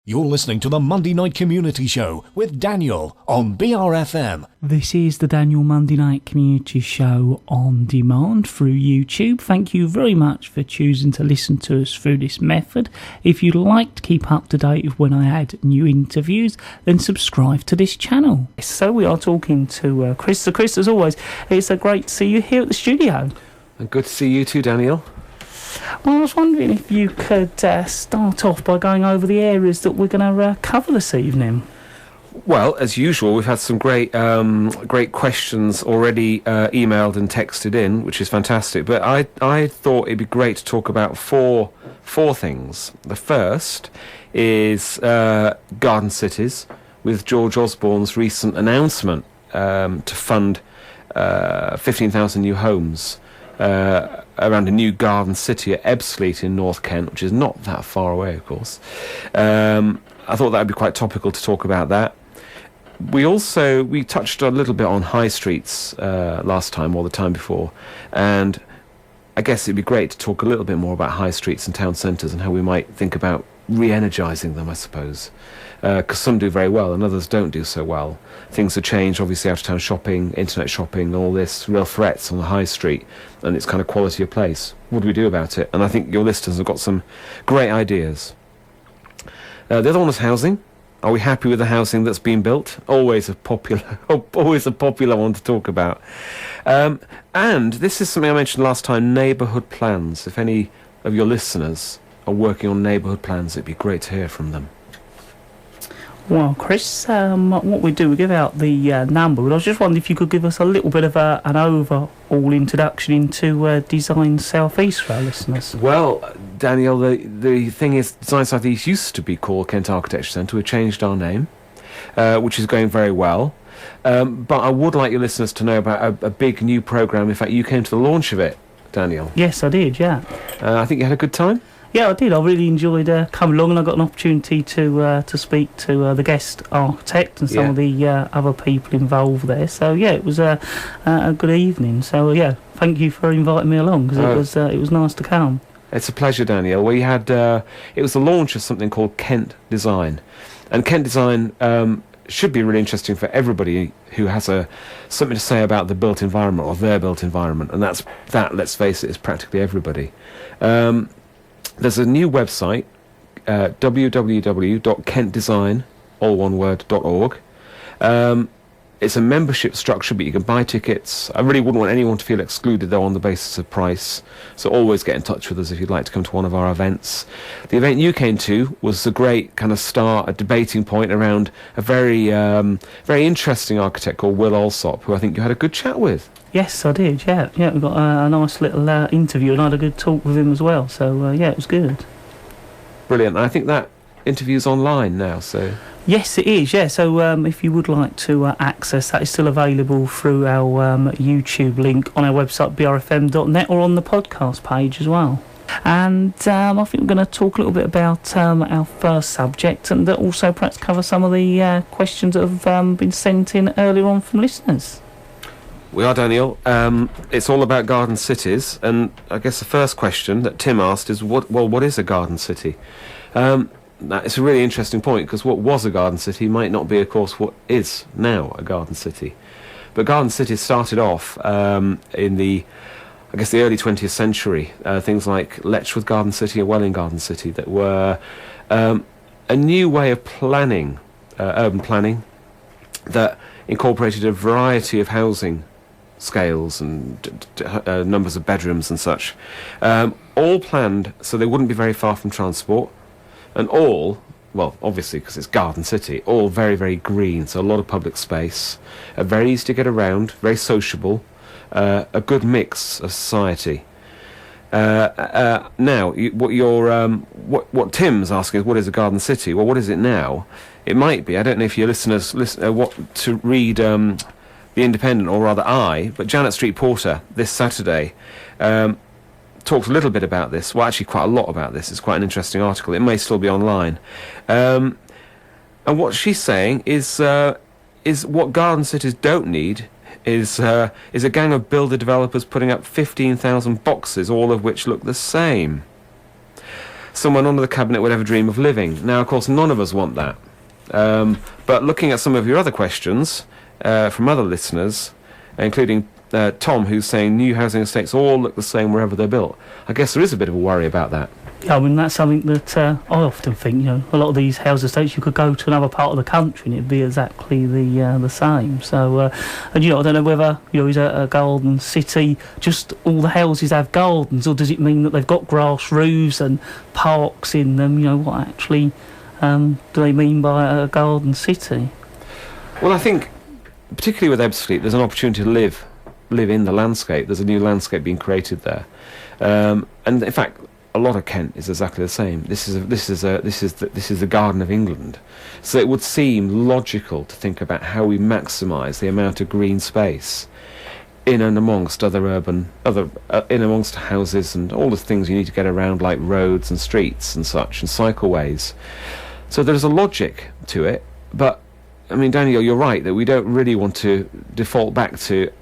You're listening to the Monday Night Community Show with Daniel on BRFM. This is the Daniel Monday Night Community Show on demand through YouTube. Thank you very much for choosing to listen to us through this method. If you'd like to keep up to date with when I add new interviews, then subscribe to this channel. So we are talking to Chris. So Chris, as always, it's great to see you here at the studio. And good to see you too, Daniel. Well, I was wondering if you could start off by going over the areas that we're going to cover this evening. Well, as usual, we've had some great questions already emailed and texted in, which is fantastic. But I thought it'd be great to talk about four things. The first is garden cities, with George Osborne's recent announcement to fund 15,000 new homes around a new garden city at Ebbsfleet in North Kent, which is not that far away, of course. I thought that would be quite topical to talk about that. We touched a little bit on high streets last time or the time before, and I guess it'd be great to talk a little bit more about high streets and town centres and how we might think about re-energising them, I suppose, because some do very well and others don't do so well. Things have changed, obviously, out-of-town shopping, internet shopping, all this, real threats on the high street and its kind of quality of place. What do we do about it? And I think your listeners have got some great ideas. The other one was housing. Are we happy with the housing that's been built? Always a popular one to talk about. And this is something I mentioned last time, neighbourhood plans. If any of your listeners are working on neighbourhood plans, it'd be great to hear from them. Well, Chris, what we do, we give out the number, but I was just wondering if you could give us a little bit of an overall introduction into Design South East for our listeners. Well, Daniel, the thing is, Design South East used to be called Kent Architecture Centre. We've changed our name, which is going very well. But I would like your listeners to know about a big new programme. In fact, you came to the launch of it, Daniel. Yes, I did, yeah. I think you had a good time? Yeah, I did. I really enjoyed coming along, and I got an opportunity to speak to the guest architect and some of the other people involved there. So yeah, it was a good evening. So yeah, thank you for inviting me along, because it was nice to come. It's a pleasure, Daniel. We had it was the launch of something called Kent Design, and Kent Design should be really interesting for everybody who has something to say about the built environment or their built environment, and that, let's face it, is practically everybody. There's a new website, www.kentdesign.org. It's a membership structure, but you can buy tickets. I really wouldn't want anyone to feel excluded, though, on the basis of price. So always get in touch with us if you'd like to come to one of our events. The event you came to was a great kind of start, a debating point around a very interesting architect called Will Alsop, who I think you had a good chat with. Yes, I did, yeah. Yeah, we got a nice little interview, and I had a good talk with him as well. So, yeah, it was good. Brilliant. I think that interview's online now, so... Yes, it is, yeah. So if you would like to access that, it's still available through our YouTube link on our website, brfm.net, or on the podcast page as well. And I think we're going to talk a little bit about our first subject, and also perhaps cover some of the questions that have been sent in earlier on from listeners. We are, Daniel. It's all about garden cities, and I guess the first question that Tim asked is, what is a garden city? It's a really interesting point, because what was a garden city might not be, of course, what is now a garden city. But garden cities started off in the early 20th century. Things like Letchworth Garden City and Welling Garden City, that were a new way of planning, urban planning, that incorporated a variety of housing scales and numbers of bedrooms and such, all planned so they wouldn't be very far from transport, and all, well, obviously because it's garden city, all very, very green, so a lot of public space, very easy to get around, very sociable, a good mix of society. Now, what Tim's asking is, what is a garden city? Well, what is it now? It might be, I don't know if your listeners want to read The Independent, or rather but Janet Street Porter this Saturday talked a little bit about this, well, actually quite a lot about this. It's quite an interesting article. It may still be online. And what she's saying is what garden cities don't need is a gang of builder developers putting up 15,000 boxes, all of which look the same. somewhere none of the cabinet would ever dream of living. Now, of course, none of us want that. But looking at some of your other questions from other listeners, including Tom, who's saying new housing estates all look the same wherever they're built, I guess there is a bit of a worry about that. Yeah, I mean, that's something that I often think, a lot of these house estates, you could go to another part of the country and it'd be exactly the same. So, and I don't know whether, is a garden city, just all the houses have gardens, or does it mean that they've got grass roofs and parks in them? What actually do they mean by a garden city? Well, I think, particularly with Ebbsfleet, there's an opportunity to live in the landscape. There's a new landscape being created there. And in fact, a lot of Kent is exactly the same. This is the Garden of England. So it would seem logical to think about how we maximise the amount of green space in and amongst in amongst houses and all the things you need to get around, like roads and streets and such, and cycleways. So there's a logic to it. But I mean, Daniel, you're right that we don't really want to default back to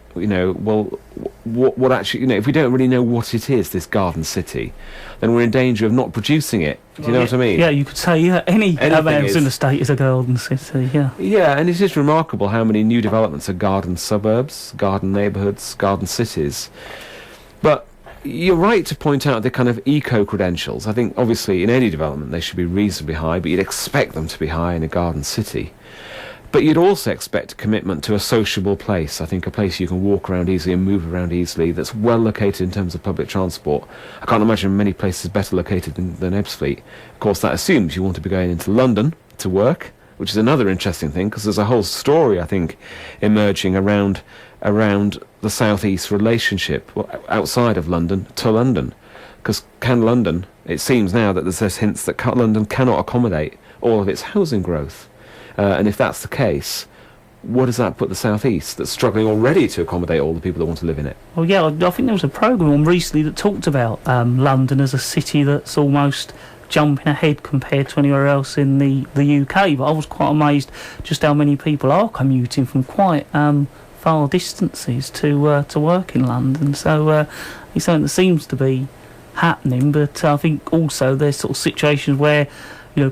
what actually, if we don't really know what it is, this garden city, then we're in danger of not producing it. Do you know what I mean? Yeah, you could say any house in the state is a garden city, yeah. Yeah, and it is remarkable how many new developments are garden suburbs, garden neighbourhoods, garden cities. But you're right to point out the kind of eco-credentials. I think, obviously, in any development they should be reasonably high, but you'd expect them to be high in a garden city. But you'd also expect a commitment to a sociable place. I think a place you can walk around easily and move around easily, that's well located in terms of public transport. I can't imagine many places better located than Ebbsfleet. Of course, that assumes you want to be going into London to work, which is another interesting thing, because there's a whole story, I think, emerging around the south-east relationship outside of London to London. Because can London, it seems now that there's hints that London cannot accommodate all of its housing growth. And if that's the case, what does that put the south-east, that's struggling already to accommodate all the people that want to live in it? Well, yeah, I think there was a programme on recently that talked about London as a city that's almost jumping ahead compared to anywhere else in the UK. But I was quite amazed just how many people are commuting from quite far distances to work in London. So it's something that seems to be happening. But I think also there's sort of situations where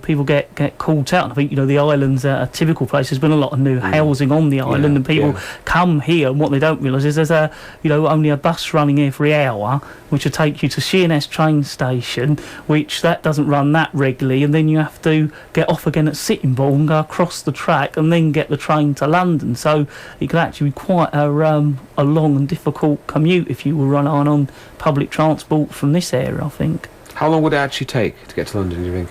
people get caught out. And I think, the island's a typical place. There's been a lot of new housing on the island, and people come here, and what they don't realise is there's only a bus running every hour, which will take you to Sheerness train station, which that doesn't run that regularly, and then you have to get off again at Sittingbourne and go across the track and then get the train to London. So it could actually be quite a long and difficult commute if you were relying on public transport from this area, I think. How long would it actually take to get to London, do you think?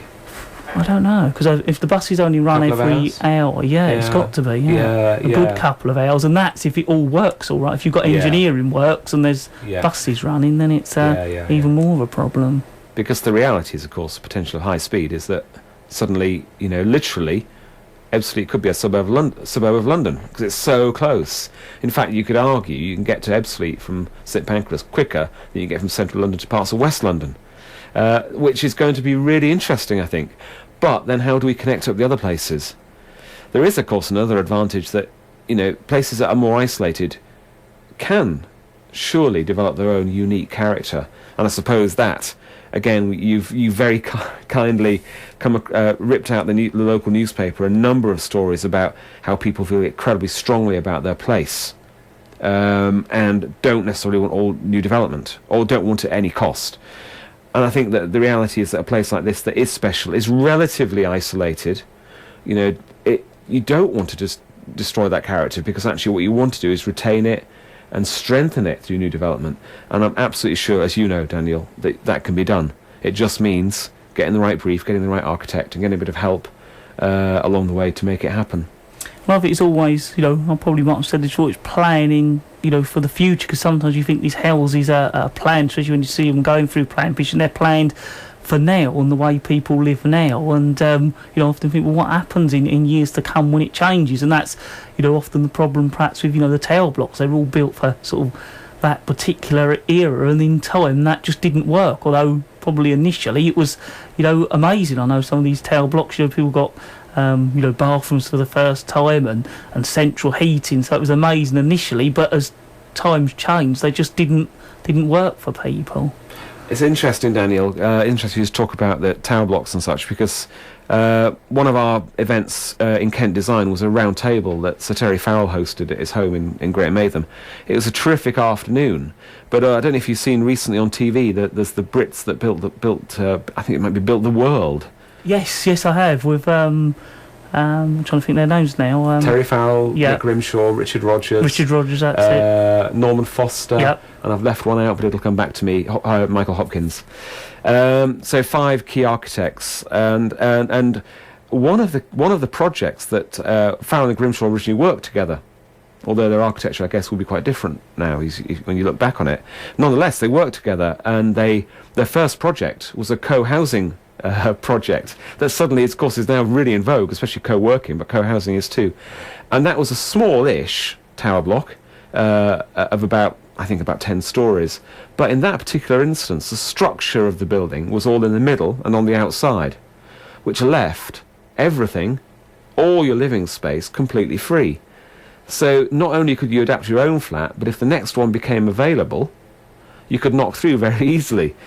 I don't know, because if the buses only run every hour, it's got to be, a good couple of hours, and that's if it all works all right. If you've got engineering works and there's buses running, then it's even more of a problem. Because the reality is, of course, the potential of high speed is that suddenly, literally, Ebbsfleet could be a suburb of London, because it's so close. In fact, you could argue you can get to Ebbsfleet from St Pancras quicker than you can get from central London to parts of West London, which is going to be really interesting, I think. But then how do we connect up the other places? There is, of course, another advantage that, places that are more isolated can surely develop their own unique character. And I suppose that, again, you've very kindly ripped out the local newspaper a number of stories about how people feel incredibly strongly about their place, and don't necessarily want all new development, or don't want it at any cost. And I think that the reality is that a place like this that is special, is relatively isolated. You don't want to just destroy that character, because actually what you want to do is retain it and strengthen it through new development. And I'm absolutely sure, as you know, Daniel, that can be done. It just means getting the right brief, getting the right architect, and getting a bit of help along the way to make it happen. Well, I think it's always, I probably might have said this before, it's planning, for the future, because sometimes you think these houses are planned, especially when you see them going through planning permission, they're planned for now and the way people live now, and I often think, well, what happens in years to come when it changes? And that's, often the problem perhaps with, the tower blocks. They were all built for sort of that particular era, and in time that just didn't work, although probably initially it was, amazing. I know some of these tower blocks, people got bathrooms for the first time and central heating, so it was amazing initially, but as times changed they just didn't work for people. It's interesting, Daniel. Interesting to talk about the tower blocks and such, because one of our events in Kent Design was a round table that Sir Terry Farrell hosted at his home in Great Maytham. It was a terrific afternoon, but I don't know if you've seen recently on TV that there's the Brits that built I think it might be Built the World. Yes, I have. With I'm trying to think their names now. Terry Farrell, yeah. Nick Grimshaw, Richard Rogers. That's it. Norman Foster. Yep. And I've left one out, but it'll come back to me. Michael Hopkins. So 5 key architects, and one of the projects that Farrell and Grimshaw originally worked together, although their architecture, I guess, will be quite different now when you look back on it. Nonetheless, they worked together, and their first project was a co-housing project that suddenly, of course, is now really in vogue, especially co-working, but co-housing is too. And that was a smallish tower block of about 10 stories. But in that particular instance, the structure of the building was all in the middle and on the outside, which left everything, all your living space, completely free. So not only could you adapt your own flat, but if the next one became available, you could knock through very easily.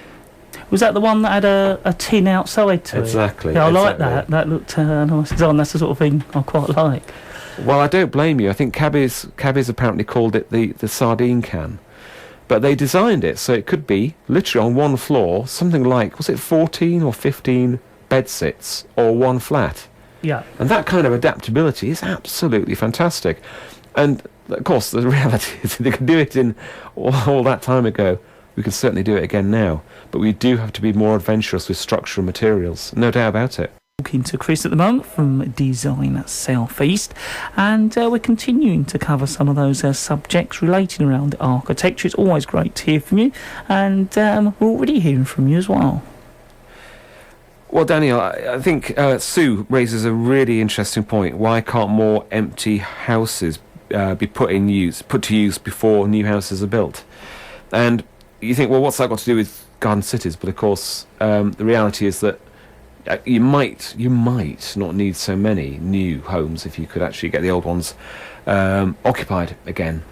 Was that the one that had a tin outside to Exactly. it? Yeah, I like exactly. that. That looked nice design. That's the sort of thing I quite like. Well, I don't blame you. I think cabbies apparently called it the sardine can. But they designed it so it could be literally on one floor, something like, was it 14 or 15 bed sits or one flat? Yeah. And that kind of adaptability is absolutely fantastic. And, of course, the reality is they could do it in all that time ago. We can certainly do it again now. But we do have to be more adventurous with structure and materials. No doubt about it. Talking to Chris at the moment from Design South East, and we're continuing to cover some of those subjects relating around architecture. It's always great to hear from you, and we're already hearing from you as well. Well, Daniel, I think Sue raises a really interesting point. Why can't more empty houses be put to use before new houses are built? And you think, well, what's that got to do with garden cities? But of course, the reality is that you might not need so many new homes if you could actually get the old ones occupied again.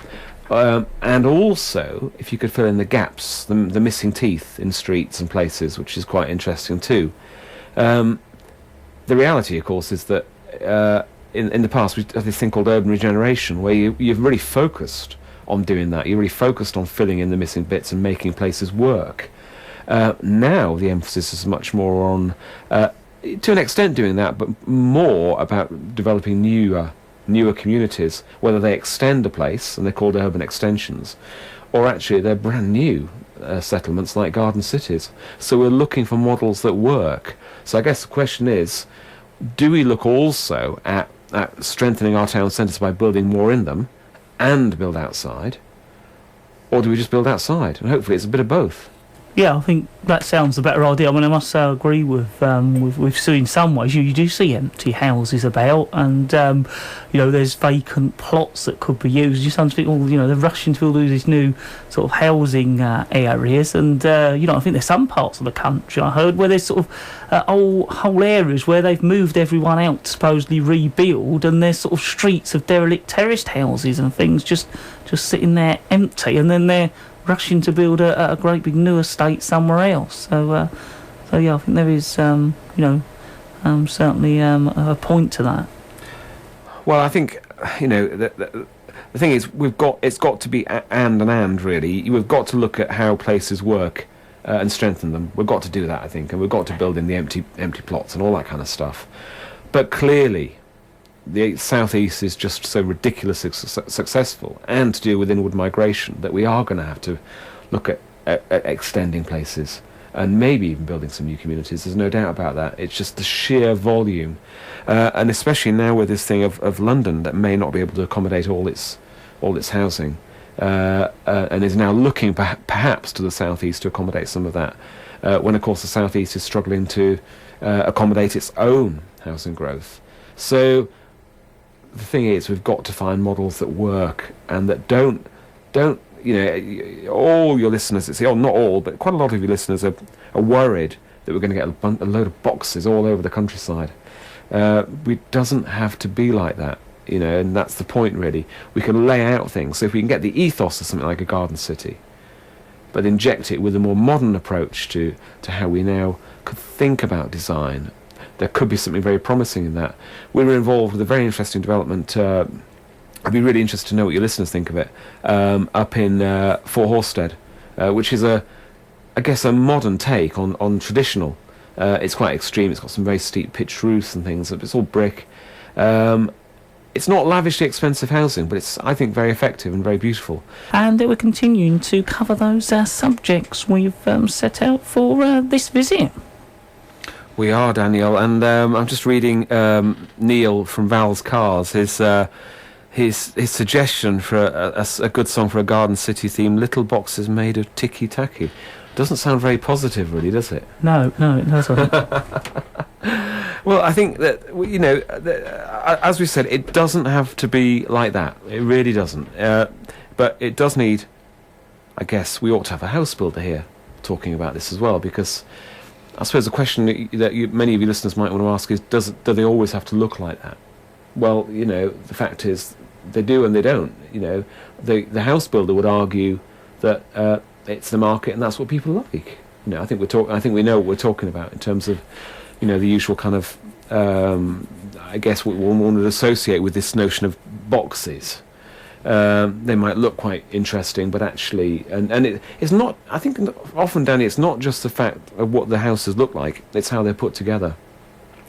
And also, if you could fill in the gaps, the missing teeth in streets and places, which is quite interesting too. The reality, of course, is that in the past we have this thing called urban regeneration, where you've really focused on doing that. You're really focused on filling in the missing bits and making places work. Now the emphasis is much more on, to an extent, doing that, but more about developing newer communities, whether they extend a place, and they're called urban extensions, or actually they're brand new settlements like garden cities. So we're looking for models that work. So I guess the question is, do we look also at strengthening our town centres by building more in them and build outside, or do we just build outside? And hopefully it's a bit of both. Yeah, I think that sounds the better idea. I mean, I must say I agree with Sue in some ways. You do see empty houses about, and there's vacant plots that could be used. You sometimes think, they're rushing to build these new sort of housing areas, and I think there's some parts of the country I heard where there's sort of whole areas where they've moved everyone out to supposedly rebuild, and there's sort of streets of derelict terraced houses and things just sitting there empty, and then they're rushing to build a great big new estate somewhere else. So yeah, I think there is, certainly a point to that. Well, I think, the thing is, it's got to be and really. We've got to look at how places work and strengthen them. We've got to do that, I think, and we've got to build in the empty plots and all that kind of stuff. But clearly, the southeast is just so ridiculously successful, and to do with inward migration, that we are going to have to look at extending places and maybe even building some new communities. There's no doubt about that. It's just the sheer volume, and especially now with this thing of London that may not be able to accommodate all its housing, and is now looking perhaps to the southeast to accommodate some of that, when of course the southeast is struggling to accommodate its own housing growth. So the thing is, we've got to find models that work and that don't all your listeners, not all, but quite a lot of your listeners are worried that we're going to get a load of boxes all over the countryside. It doesn't have to be like that, and that's the point really. We can lay out things. So if we can get the ethos of something like a garden city, but inject it with a more modern approach to how we now could think about design. There could be something very promising in that. We were involved with a very interesting development. I'd be really interested to know what your listeners think of it. Up in Fort Horsted, which is I guess a modern take on traditional. It's quite extreme. It's got some very steep pitched roofs and things. It's all brick. It's not lavishly expensive housing, but it's, I think, very effective and very beautiful. And we're continuing to cover those subjects we've set out for this visit. We are, Daniel, and I'm just reading Neil from Val's Cars, his suggestion for a good song for a Garden City theme, Little Boxes Made of Ticky Tacky. Doesn't sound very positive, really, does it? No, it doesn't. Well, I think that, you know, as we said, it doesn't have to be like that. It really doesn't. But it does need, I guess, we ought to have a house builder here talking about this as well, because I suppose the question that many of your listeners might want to ask is, do they always have to look like that? Well, you know, the fact is they do and they don't. You know, the house builder would argue that it's the market and that's what people like. You know, I think we know what we're talking about in terms of, you know, the usual kind of, I guess what one would associate with this notion of boxes. They might look quite interesting, but actually, and it's not, I think often, Danny, it's not just the fact of what the houses look like, it's how they're put together.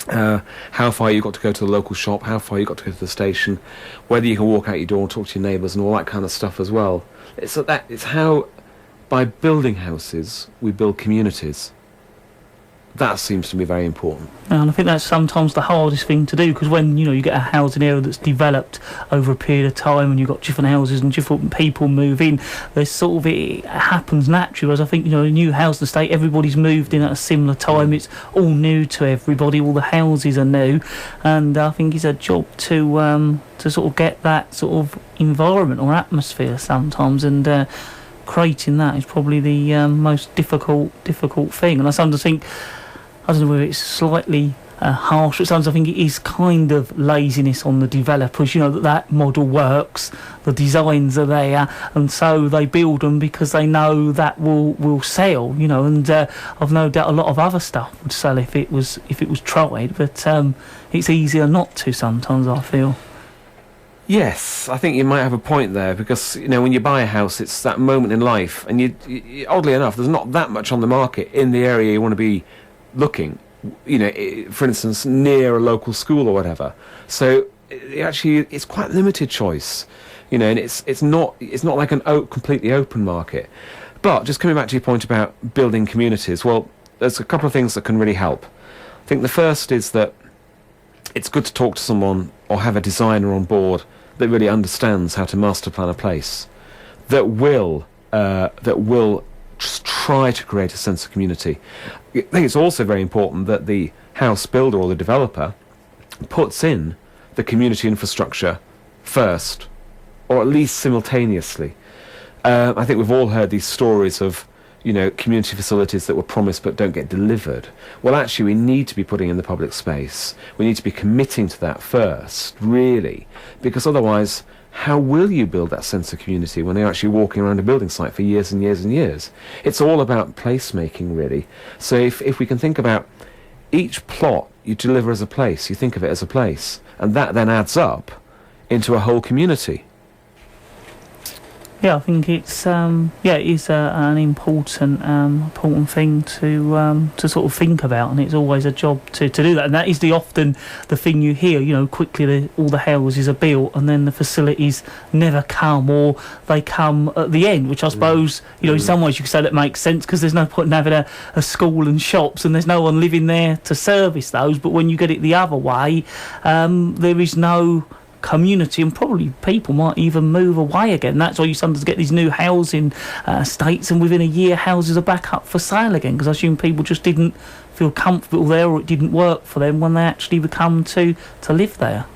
How far you've got to go to the local shop, how far you've got to go to the station, whether you can walk out your door and talk to your neighbours and all that kind of stuff as well. It's how, by building houses, we build communities. That seems to be very important. And I think that's sometimes the hardest thing to do, because when, you know, you get a housing area that's developed over a period of time and you've got different houses and different people move in, there's sort of, it happens naturally. Whereas I think, you know, a new housing estate, everybody's moved in at a similar time. It's all new to everybody. All the houses are new, and I think it's a job to sort of get that sort of environment or atmosphere sometimes, and creating that is probably the most difficult thing. And I sometimes think, I don't know whether it's slightly harsh, but sometimes I think it is kind of laziness on the developers, you know, that model works, the designs are there, and so they build them because they know that will sell, you know, and I've no doubt a lot of other stuff would sell if it was tried, but it's easier not to sometimes, I feel. Yes, I think you might have a point there, because, you know, when you buy a house, it's that moment in life, and you oddly enough, there's not that much on the market in the area you want to be looking, you know, for instance, near a local school or whatever. So it's quite limited choice, you know, and it's not like an completely open market. But just coming back to your point about building communities, well, there's a couple of things that can really help. I think the first is that it's good to talk to someone or have a designer on board that really understands how to master plan a place, that will just try to create a sense of community. I think it's also very important that the house builder or the developer puts in the community infrastructure first, or at least simultaneously. I think we've all heard these stories of, you know, community facilities that were promised but don't get delivered. Well, actually, we need to be putting in the public space. We need to be committing to that first, really, because otherwise, how will you build that sense of community when they're actually walking around a building site for years and years and years? It's all about placemaking, really. So if we can think about each plot you deliver as a place, you think of it as a place, and that then adds up into a whole community. Yeah, I think it's it is an important thing to sort of think about, and it's always a job to do that. And that is often the thing you hear. You know, quickly all the houses are built, and then the facilities never come, or they come at the end, which I suppose you know in some ways you could say that makes sense, because there's no point in having a school and shops, and there's no one living there to service those. But when you get it the other way, there is no community, and probably people might even move away again. That's why you sometimes get these new housing estates, and within a year houses are back up for sale again, because I assume people just didn't feel comfortable there, or it didn't work for them when they actually become to live there.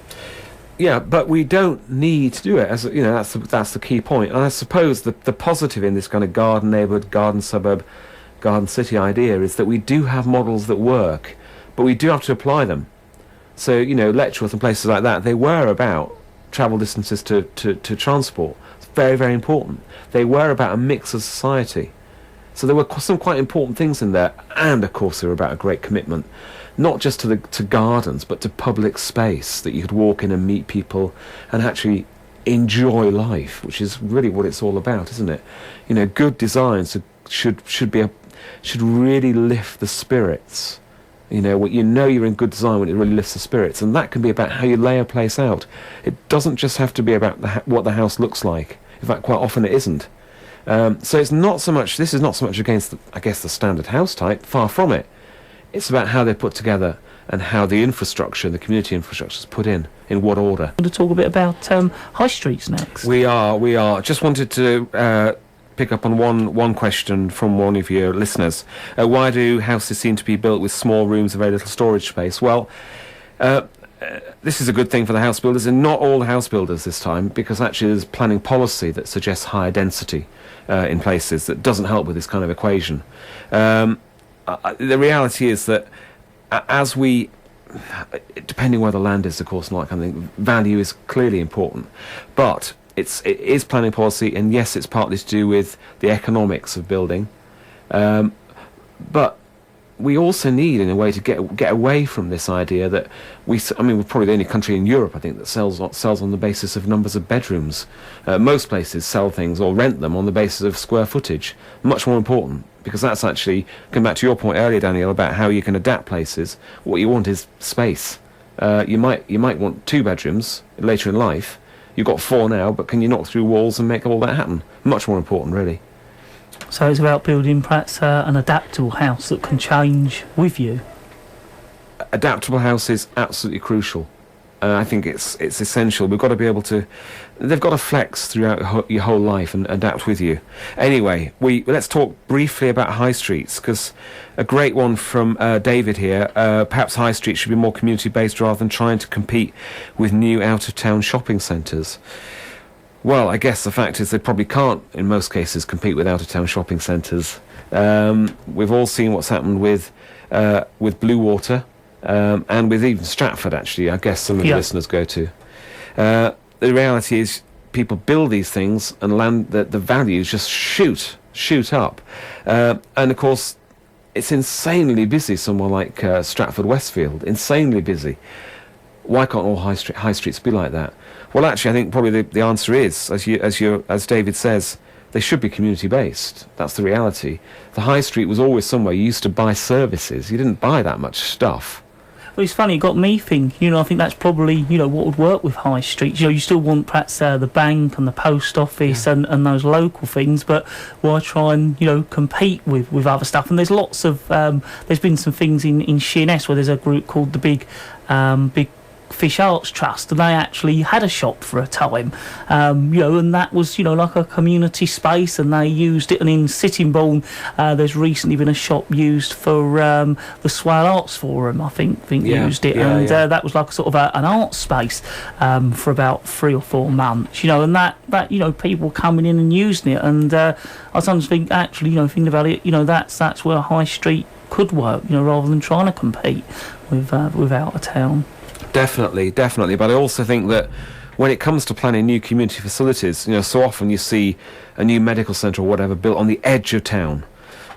Yeah, but we don't need to do it, as you know. That's the key point. And I suppose the positive in this kind of garden neighbourhood, garden suburb, garden city idea is that we do have models that work, but we do have to apply them. So, you know, Letchworth and places like that, they were about travel distances to transport. It's very, very important. They were about a mix of society. So there were some quite important things in there, and of course they were about a great commitment, not just to gardens, but to public space, that you could walk in and meet people and actually enjoy life, which is really what it's all about, isn't it? You know, good designs should really lift the spirits. You know, you're in good design when it really lifts the spirits, and that can be about how you lay a place out. It doesn't just have to be about what the house looks like. In fact, quite often it isn't. So it's not so much. This is not so much against, the standard house type. Far from it. It's about how they're put together and how the infrastructure, the community infrastructure, is put in what order. I'm going to talk a bit about high streets next. We are. Just wanted to pick up on one question from one of your listeners. Why do houses seem to be built with small rooms and very little storage space? Well, this is a good thing for the house builders, and not all the house builders this time, because actually there's planning policy that suggests higher density in places that doesn't help with this kind of equation. The reality is that as we, depending where the land is, of course, and that kind of thing, value is clearly important, but it is planning policy, and yes, it's partly to do with the economics of building, but we also need, in a way, to get away from this idea that we're probably the only country in Europe, I think, that sells on the basis of numbers of bedrooms. Most places sell things or rent them on the basis of square footage. Much more important, because that's actually, come back to your point earlier, Daniel, about how you can adapt places. What you want is space. You might want 2 bedrooms later in life. You've got 4 now, but can you knock through walls and make all that happen? Much more important, really. So it's about building perhaps an adaptable house that can change with you. Adaptable house is absolutely crucial. I think it's essential. We've got to be able to. They've got to flex throughout your whole life and adapt with you. Anyway, let's talk briefly about high streets, because a great one from David here. Perhaps high streets should be more community based rather than trying to compete with new out of town shopping centres. Well, I guess the fact is they probably can't, in most cases, compete with out of town shopping centres. We've all seen what's happened with Blue Water. And with even Stratford, actually, I guess some of the listeners go to. The reality is, people build these things, and the values just shoot up. And of course, it's insanely busy. Somewhere like Stratford Westfield, insanely busy. Why can't all high streets be like that? Well, actually, I think probably the answer is, as David says, they should be community based. That's the reality. The high street was always somewhere you used to buy services. You didn't buy that much stuff. Well, it's funny, it got me thinking, I think that's probably, what would work with high streets. You still want perhaps the bank and the post office and those local things, but why try and, compete with other stuff? And there's lots of, there's been some things in Sheerness where there's a group called the Big Fish Arts Trust, and they actually had a shop for a time, and that was, like a community space, and they used it. And in Sittingbourne, there's recently been a shop used for the Swale Arts Forum, I think used it, that was like a sort of an art space for about 3 or 4 months, and that people coming in and using it, and I sometimes think, actually, thinking about it, that's where a high street could work, rather than trying to compete with out of town. Definitely. But I also think that when it comes to planning new community facilities, so often you see a new medical centre or whatever built on the edge of town.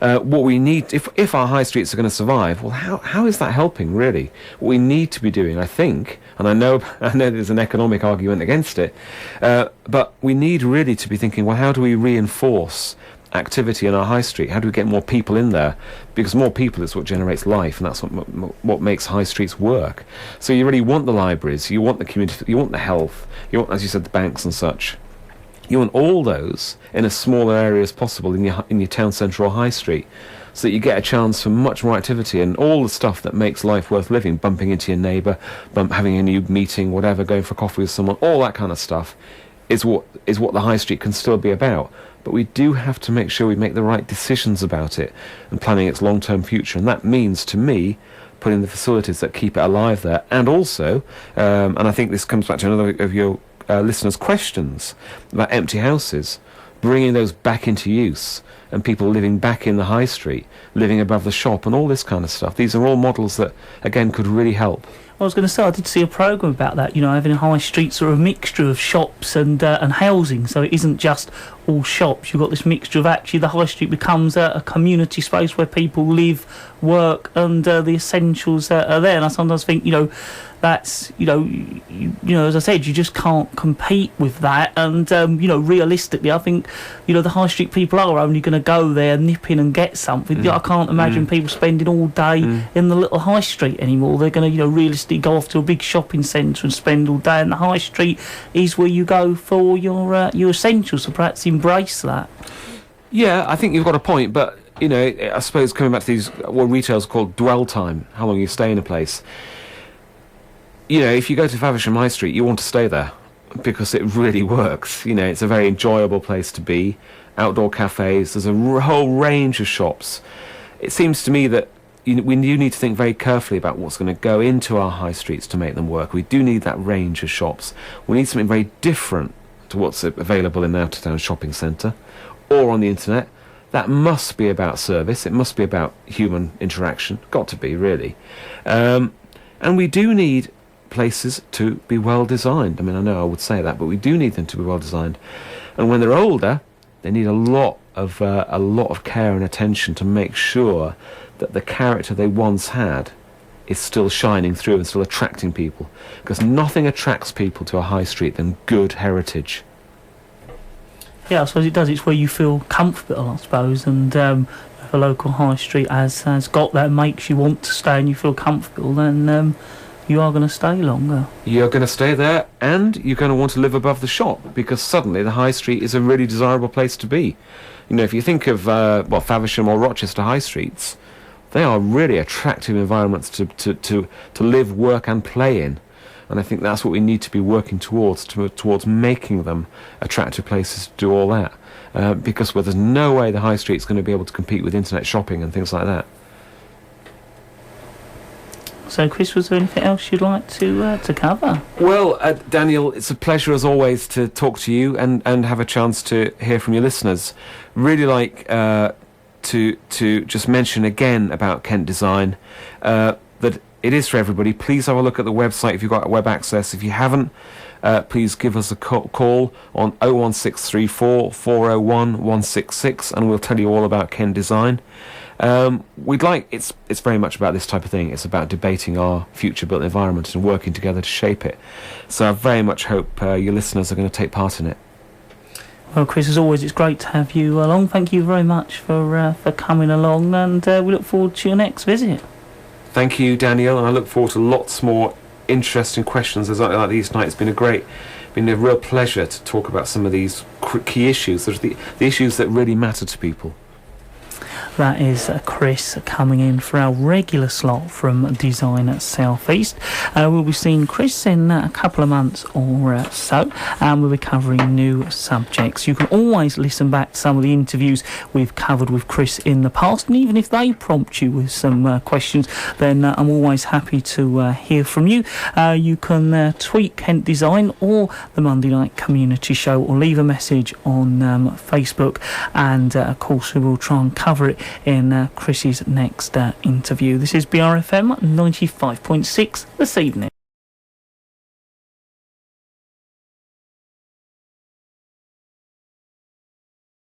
What we need, if our high streets are going to survive, well, how is that helping, really? What we need to be doing, I think, and I know there's an economic argument against it, but we need really to be thinking, well, how do we reinforce activity in our high street? How do we get more people in there? Because more people is what generates life, and that's what makes high streets work. So you really want the libraries, you want the community, you want the health, you want, as you said, the banks and such. You want all those in as smaller area as possible in your town centre or high street, so that you get a chance for much more activity and all the stuff that makes life worth living, bumping into your neighbour, having a new meeting, whatever, going for coffee with someone, all that kind of stuff is what the high street can still be about. But we do have to make sure we make the right decisions about it and planning its long-term future. And that means, to me, putting the facilities that keep it alive there. And also, and I think this comes back to another of your listeners' questions about empty houses, bringing those back into use and people living back in the high street, living above the shop and all this kind of stuff. These are all models that, again, could really help. I was going to say, I did see a programme about that, having high streets are a mixture of shops and housing, so it isn't just all shops. You've got this mixture of actually the high street becomes a community space where people live, work, and the essentials are there. And I sometimes think, that's, as I said, you just can't compete with that. And, realistically, I think, the high street people are only going to go there, nip in and get something. I can't imagine people spending all day in the little high street anymore. They're going to, realistically go off to a big shopping centre and spend all day. And the high street is where you go for your essentials, so perhaps embrace that. Yeah, I think you've got a point, but, I suppose coming back to these, what retail's called dwell time, how long you stay in a place. If you go to Faversham High Street, you want to stay there because it really works. It's a very enjoyable place to be. Outdoor cafes, there's a whole range of shops. It seems to me that we do need to think very carefully about what's going to go into our high streets to make them work. We do need that range of shops. We need something very different to what's available in the out-of-town shopping centre or on the internet. That must be about service. It must be about human interaction. Got to be, really. And we do need places to be well designed. I mean, I know I would say that, but we do need them to be well designed. And when they're older, they need a lot of care and attention to make sure that the character they once had is still shining through and still attracting people. Because nothing attracts people to a high street than good heritage. Yeah, I suppose it does. It's where you feel comfortable, I suppose, and if a local high street has got that, makes you want to stay and you feel comfortable, then you are going to stay longer. You're going to stay there, and you're going to want to live above the shop, because suddenly the high street is a really desirable place to be. If you think of Faversham or Rochester high streets, they are really attractive environments to live, work and play in. And I think that's what we need to be working towards making them attractive places to do all that. Because there's no way the high street's going to be able to compete with internet shopping and things like that. So, Chris, was there anything else you'd like to cover? Well, Daniel, it's a pleasure as always to talk to you and have a chance to hear from your listeners. Really like to just mention again about Kent Design, that it is for everybody. Please have a look at the website if you've got web access. If you haven't, please give us a call on 01634 401 166 and we'll tell you all about Kent Design. It's very much about this type of thing. It's about debating our future built environment and working together to shape it. So I very much hope your listeners are going to take part in it. Well, Chris, as always, it's great to have you along. Thank you very much for coming along, and we look forward to your next visit. Thank you, Daniel, and I look forward to lots more interesting questions like these tonight. It's been a real pleasure to talk about some of these key issues. There's the issues that really matter to people. That is Chris coming in for our regular slot from Design at South East. We'll be seeing Chris in a couple of months or so, and we'll be covering new subjects. You can always listen back to some of the interviews we've covered with Chris in the past, and even if they prompt you with some questions, then I'm always happy to hear from you. You can tweet Kent Design or the Monday Night Community Show, or leave a message on Facebook, and of course we will try and cover it in Chris's next interview. This is BRFM 95.6 this evening.